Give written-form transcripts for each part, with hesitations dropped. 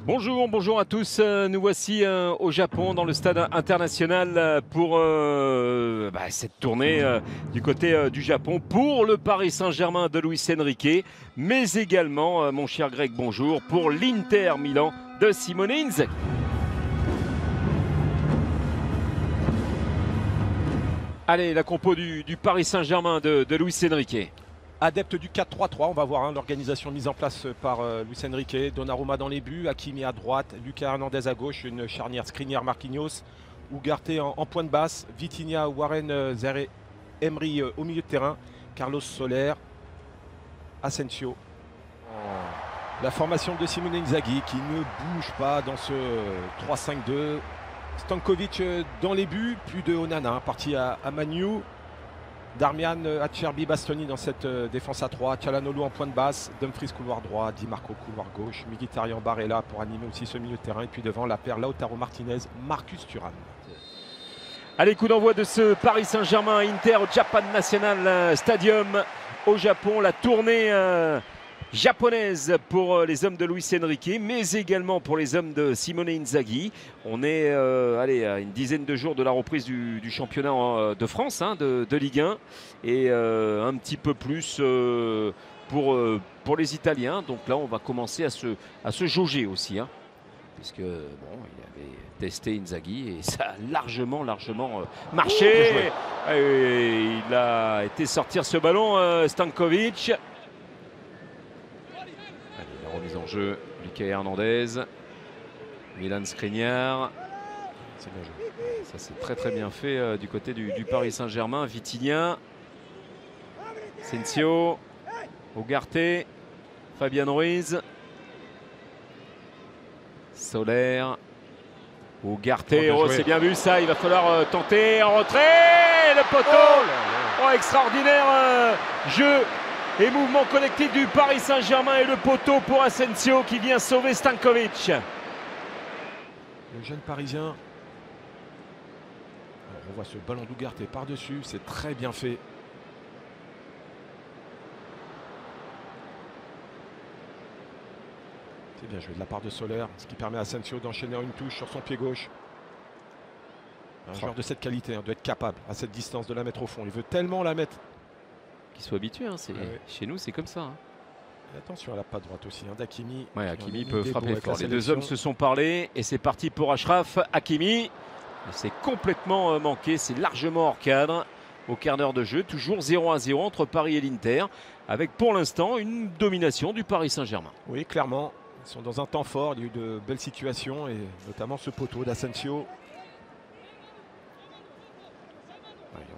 Bonjour, bonjour à tous. Nous voici au Japon, dans le stade international pour cette tournée du côté du Japon pour le Paris Saint-Germain de Luis Enrique, mais également, mon cher Greg, bonjour, pour l'Inter Milan de Simone Inzaghi. Allez, la compo du Paris Saint-Germain de Luis Enrique. Adepte du 4-3-3, on va voir l'organisation mise en place par Luis Enrique. Donnarumma dans les buts, Hakimi à droite, Lucas Hernandez à gauche, une charnière Skriniar-Marquinhos, Ugarte en pointe basse, Vitinha, Warren, Zaïre Emery au milieu de terrain, Carlos Soler, Asensio. La formation de Simone Inzaghi qui ne bouge pas dans ce 3-5-2. Stankovic dans les buts, plus de Onana parti à Manu. Darmian, Acerbi, Bastoni dans cette défense à 3, Calhanoglu en pointe basse, Dumfries couloir droit, Di Marco couloir gauche, Mkhitaryan, Barella pour animer aussi ce milieu de terrain, et puis devant la paire Lautaro Martinez, Marcus Thuram. Allez, coup d'envoi de ce Paris Saint-Germain Inter au Japan National Stadium au Japon, la tournée japonaise pour les hommes de Luis Enrique, mais également pour les hommes de Simone Inzaghi. On est à une dizaine de jours de la reprise du championnat de France, de Ligue 1, et un petit peu plus pour les Italiens. Donc là, on va commencer à se jauger aussi, puisque il avait testé Inzaghi et ça a largement marché. Et il a été sortir ce ballon, Stankovic. Remise en jeu, Lucas Hernandez, Milan Skriniar. Ça c'est très bien fait du côté du Paris Saint-Germain. Vitinha, Asensio, Ugarte, Fabian Ruiz, Soler, Ugarte. Oh, c'est bien vu ça, il va falloir tenter en retrait. Le poteau, extraordinaire jeu et mouvement collectif du Paris Saint-Germain, et le poteau pour Asensio qui vient sauver Stankovic. Le jeune Parisien. Alors, on voit ce ballon d'Ugarte par-dessus, c'est très bien fait. C'est bien joué de la part de Soler, ce qui permet à Asensio d'enchaîner une touche sur son pied gauche. Un joueur de cette qualité doit être capable à cette distance de la mettre au fond. Il veut tellement la mettre. Qu'il soit habitué, chez nous c'est comme ça. Et attention à la patte droite aussi d'Hakimi. Ouais, Hakimi peut frapper fort. Les deux hommes se sont parlé et c'est parti pour Achraf Hakimi. C'est complètement manqué, c'est largement hors cadre au quart d'heure de jeu. Toujours 0-0 entre Paris et l'Inter, avec pour l'instant une domination du Paris Saint-Germain. Oui, clairement, ils sont dans un temps fort, il y a eu de belles situations et notamment ce poteau d'Asensio.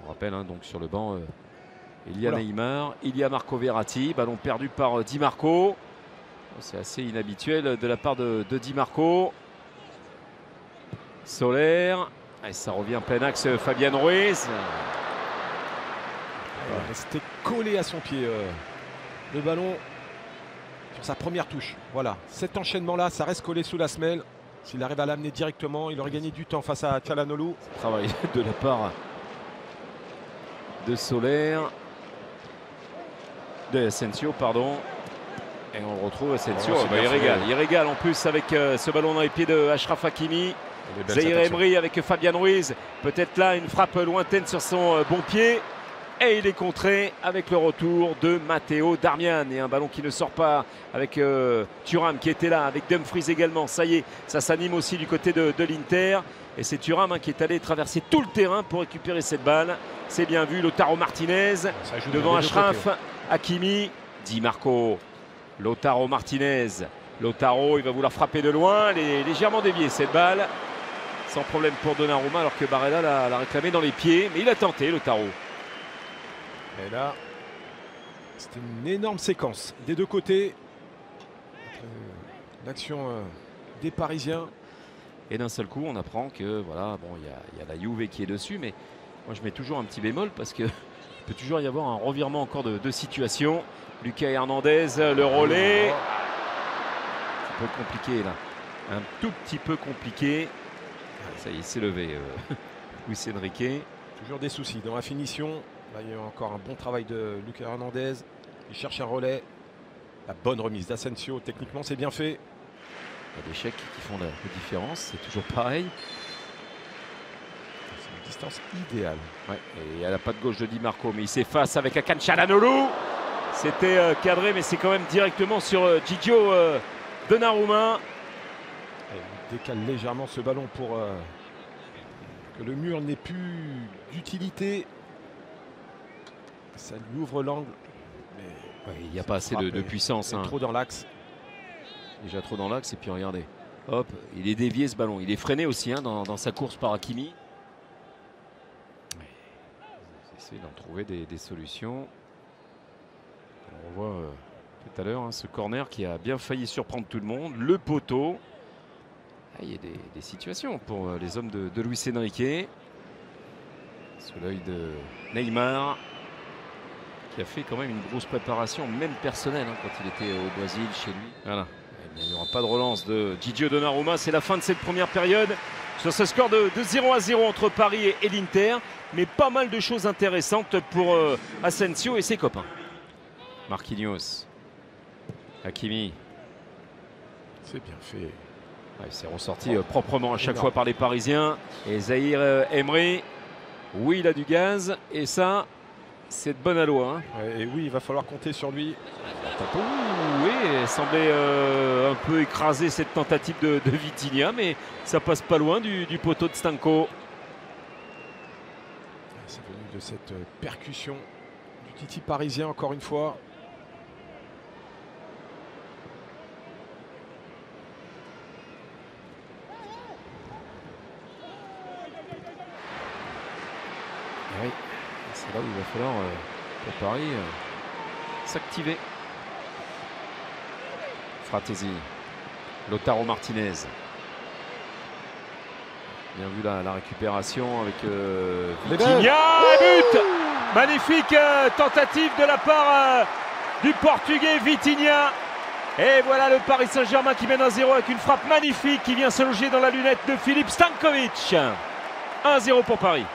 On rappelle donc sur le banc, il y a Neymar, il y a Marco Verratti, ballon perdu par Di Marco. C'est assez inhabituel de la part de Di Marco. Soler, et ça revient plein axe, Fabian Ruiz. C'était collé à son pied le ballon sur sa première touche. Voilà, cet enchaînement-là, ça reste collé sous la semelle. S'il arrive à l'amener directement, il aurait gagné du temps face à Calhanoglu. Travail de la part de Soler. De Asensio, pardon. Et on le retrouve Asensio. Il régale en plus avec ce ballon dans les pieds de Achraf Hakimi. Zaïre Emery avec Fabian Ruiz. Peut-être là une frappe lointaine sur son bon pied. Et il est contré avec le retour de Matteo Darmian. Et un ballon qui ne sort pas avec Thuram qui était là, avec Dumfries également. Ça y est, ça s'anime aussi du côté de l'Inter. Et c'est Thuram qui est allé traverser tout le terrain pour récupérer cette balle. C'est bien vu, Lautaro Martinez devant Achraf Hakimi, Di Marco, Lautaro Martinez. Lautaro, il va vouloir frapper de loin, elle est légèrement déviée cette balle. Sans problème pour Donnarumma, alors que Barella l'a réclamé dans les pieds. Mais il a tenté, Lautaro. Et là, c'était une énorme séquence des deux côtés. L'action des Parisiens. Et d'un seul coup, on apprend que voilà, bon, il y a la Juve qui est dessus, mais moi je mets toujours un petit bémol parce que il peut toujours y avoir un revirement encore de situation. Lucas Hernandez, le relais. Un peu compliqué là. Un tout petit peu compliqué. Ça y est, c'est levé. Luis Enrique. Toujours des soucis dans la finition. Là, il y a encore un bon travail de Lucas Hernandez. Il cherche un relais. La bonne remise d'Asensio. Techniquement, c'est bien fait. Il y a des chèques qui font la différence, c'est toujours pareil. C'est une distance idéale. Ouais, et à la patte gauche de Di Marco, mais il s'efface avec Hakan Çalhanoğlu. C'était cadré, mais c'est quand même directement sur Gigio Donnarumma. Il décale légèrement ce ballon pour que le mur n'ait plus d'utilité. Ça lui ouvre l'angle. Ouais, il n'y a pas assez de puissance. Hein. Trop dans l'axe. Déjà trop dans l'axe, et puis regardez. Hop, il est dévié ce ballon. Il est freiné aussi hein, dans sa course par Hakimi. Il essaie d'en trouver des solutions. On voit tout à l'heure hein, ce corner qui a bien failli surprendre tout le monde. Le poteau. Ah, il y a des situations pour les hommes de Luis Enrique. Sous l'œil de Neymar, qui a fait quand même une grosse préparation, même personnelle, hein, quand il était au Brésil, chez lui. Voilà. Il n'y aura pas de relance de Gigio Donnarumma. C'est la fin de cette première période. Sur ce score de 0-0 entre Paris et l'Inter. Mais pas mal de choses intéressantes pour Asensio et ses copains. Marquinhos. Hakimi. C'est bien fait. Ouais, c'est ressorti proprement à chaque fois par les Parisiens. Et Zahir Emery. Oui, il a du gaz. Et ça, c'est de bonne aloi. Hein. Et oui, il va falloir compter sur lui. Oui, il semblait un peu écraser cette tentative de Vitinha, mais ça passe pas loin du poteau de Stanko. C'est venu de cette percussion du Titi parisien encore une fois. Oui, c'est là où il va falloir pour Paris s'activer. Fratesi, Lautaro Martinez. Bien vu la récupération avec Vitinha. But! Magnifique tentative de la part du Portugais Vitinha. Et voilà le Paris Saint-Germain qui mène 1-0 avec une frappe magnifique qui vient se loger dans la lunette de Filip Stanković. 1-0 pour Paris.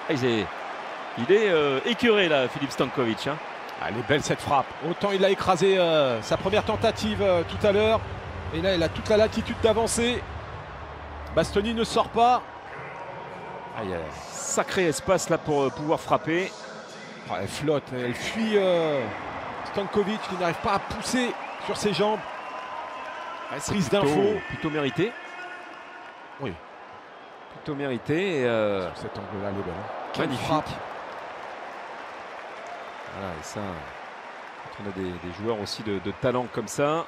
Il est écœuré là, Filip Stanković. Hein. Elle est belle cette frappe. Autant il a écrasé sa première tentative tout à l'heure. Et là, il a toute la latitude d'avancer. Bastoni ne sort pas. Ah, il y a un sacré espace là pour pouvoir frapper. Oh, elle flotte, elle fuit Stanković qui n'arrive pas à pousser sur ses jambes. Prise d'info. Plutôt mérité. Oui. Plutôt mérité. Sur cet angle-là, elle est belle. Hein. Magnifique. Voilà, et ça, quand on a des joueurs aussi de talent comme ça,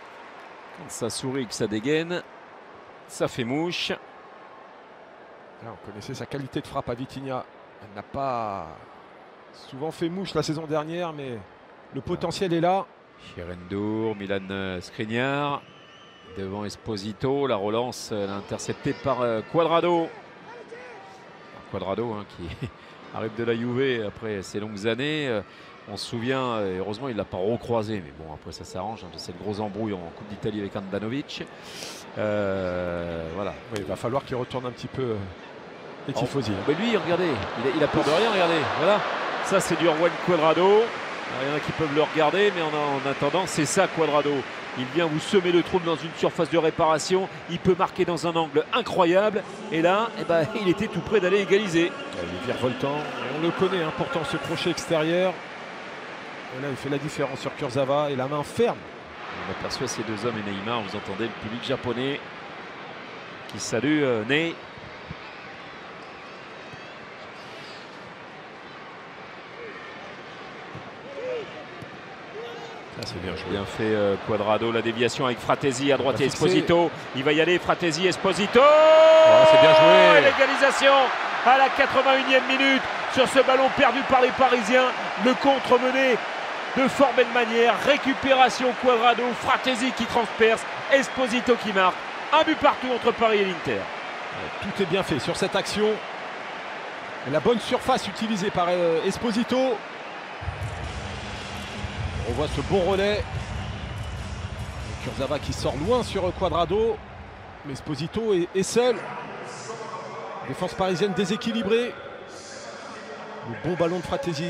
quand ça sourit, que ça dégaine, ça fait mouche. Là, on connaissait sa qualité de frappe à Vitinha. Elle n'a pas souvent fait mouche la saison dernière, mais le potentiel est là. Sherendorf, Milan Skriniar, devant Esposito, la relance interceptée par Cuadrado. Cuadrado hein, qui arrive de la Juve après ces longues années. On se souvient, et heureusement il ne l'a pas recroisé, mais bon après ça s'arrange, hein, de cette grosse embrouille en Coupe d'Italie avec Handanovic. Voilà. Oui, il va falloir qu'il retourne un petit peu les tifosi. Mais lui, regardez, il a peur de rien, regardez. Voilà, ça c'est du Juan Cuadrado. Il y en a qui peuvent le regarder, mais en attendant, c'est ça Cuadrado. Il vient vous semer le trouble dans une surface de réparation. Il peut marquer dans un angle incroyable. Et là, eh ben, il était tout près d'aller égaliser. Il est virevoltant. On le connaît, hein, pourtant ce crochet extérieur. Et là, il fait la différence sur Kurzawa et la main ferme. On aperçoit ces deux hommes et Neymar. Vous entendez le public japonais qui salue Ney. C'est bien joué. Bien fait Cuadrado, la déviation avec Fratesi à droite et Esposito. Il va y aller, Fratesi, Esposito. C'est bien joué. L'égalisation à la 81e minute sur ce ballon perdu par les Parisiens. Le contre mené de fort belle manière. Récupération Cuadrado, Fratesi qui transperce, Esposito qui marque. Un but partout entre Paris et l'Inter. Tout est bien fait sur cette action. Et la bonne surface utilisée par Esposito. On voit ce bon relais. Kurzawa qui sort loin sur Cuadrado. Mais Esposito est seul. Défense parisienne déséquilibrée. Le bon ballon de Fratesi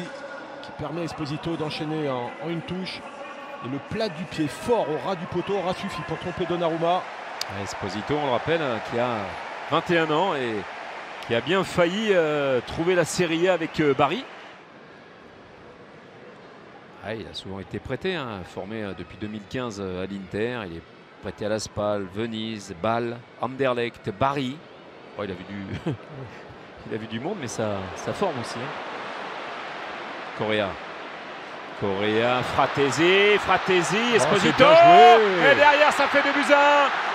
qui permet à Esposito d'enchaîner en une touche. Et le plat du pied fort au ras du poteau aura suffi pour tromper Donnarumma. Esposito, on le rappelle, qui a 21 ans et qui a bien failli trouver la Serie A avec Bari. Ah, il a souvent été prêté, hein, formé depuis 2015 à l'Inter. Il est prêté à la Spal, Venise, Bâle, Anderlecht, Bari. Oh, il a vu du il a vu du monde, mais ça forme aussi. Hein. Correa, Fratesi, Esposito. Et derrière, ça fait 2-1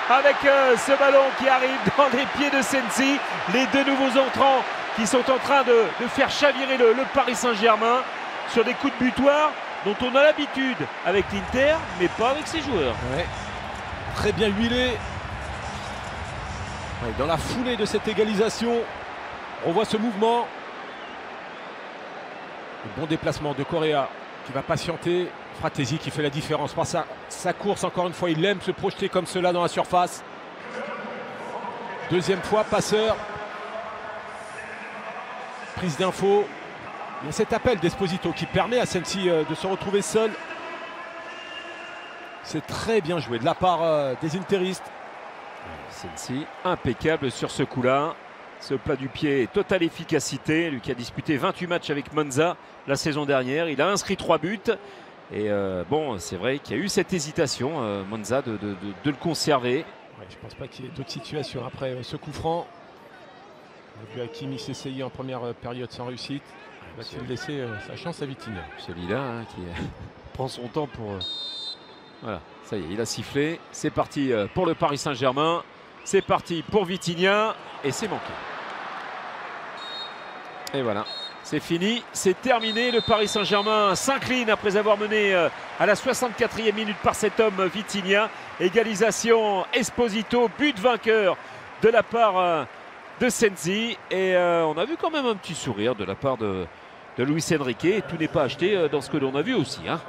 avec ce ballon qui arrive dans les pieds de Sensi. Les deux nouveaux entrants qui sont en train de faire chavirer le Paris Saint-Germain sur des coups de butoir dont on a l'habitude avec l'Inter, mais pas avec ses joueurs. Ouais. Très bien huilé. Ouais, dans la foulée de cette égalisation, on voit ce mouvement. Le bon déplacement de Correa qui va patienter. Fratesi qui fait la différence par sa course. Encore une fois, il aime se projeter comme cela dans la surface. Deuxième fois, passeur. Prise d'info. Il y a cet appel d'Esposito qui permet à Sensi de se retrouver seul. C'est très bien joué de la part des interistes. Sensi impeccable sur ce coup-là. Ce plat du pied, totale efficacité. Lui qui a disputé 28 matchs avec Monza la saison dernière. Il a inscrit 3 buts. Et bon, c'est vrai qu'il y a eu cette hésitation, Monza, de le conserver. Ouais, je ne pense pas qu'il y ait d'autres situations après ce coup franc. On a vu Hakimi s'essayer en première période sans réussite. Va-t-il laisser sa chance à Vitinha? Celui-là hein, qui prend son temps pour... Voilà, ça y est, il a sifflé. C'est parti pour le Paris Saint-Germain. C'est parti pour Vitinha. Et c'est manqué. Et voilà, c'est fini, c'est terminé. Le Paris Saint-Germain s'incline après avoir mené à la 64e minute par cet homme Vitinha. Égalisation Esposito, but vainqueur de la part de Sensi. Et on a vu quand même un petit sourire de la part de Luis Enrique. Et tout n'est pas acheté dans ce que l'on a vu aussi. Hein.